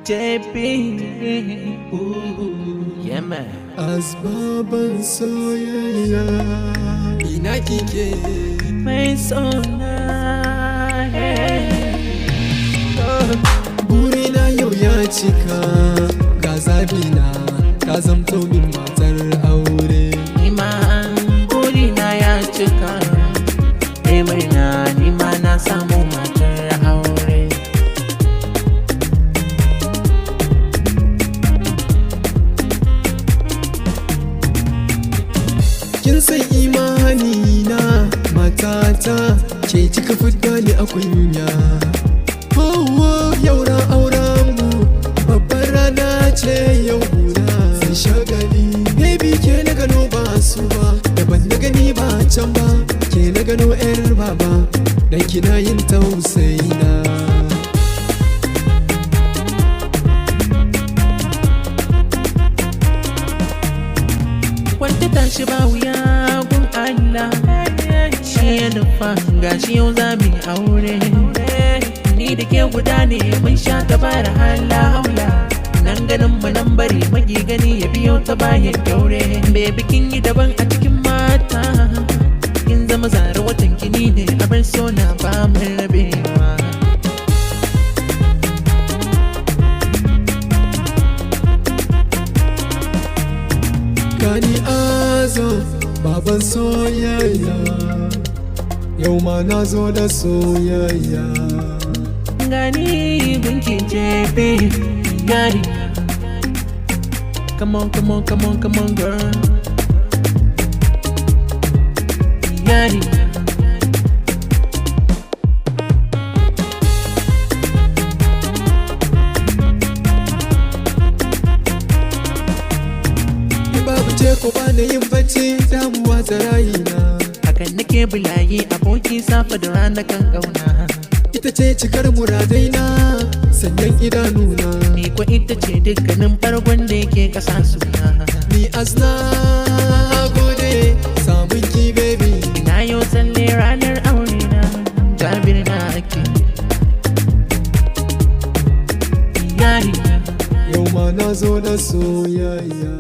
JP. Yeah man. Asbaban soyayya ina kike Mai sona. burina yau ya cika ga zabina ka zamto min matar aure Iman burina ya cika. Murna ni ma na samu matar aure. kin san imani na matata ke kika fidda ni a kunya yau ran auren mu babbar rana ce yau hura sai shagali baby ke na gano ba su ba daban na gani ba can ba ke na gano yar baba dan kina yin tausayi na Wanda tashi ba wuya gun Allah, shi ya nufa gashi yau za mu yi aure. Ni da ke guda ne mun sha gaba da hala haula. Nan ganin mu nan bari magi gani ya biyo ta bayan kyaure. Baby kin yi daban a cikin mata, kin zama zara watan kini ne abin so na ba mun rabewa. Gani azo baban soyayya yau ma na zo da soyayya Gani gunki JP, yari. Come on, come on, come on, come on, girl. Yari. babu ce ko ba na yin bacci damuwa ta rayina Hakan nake bulayi aboki safa da rana kan kauna. ita ce cikar muradaina sannan idanuna Ni ko ita ce dukkanin farkon da yake kasa suna. ni asna gode samun ki baby Ina yau tsalle ranar aure na, jabir na ake. Yari. yau ma na zo da soyayya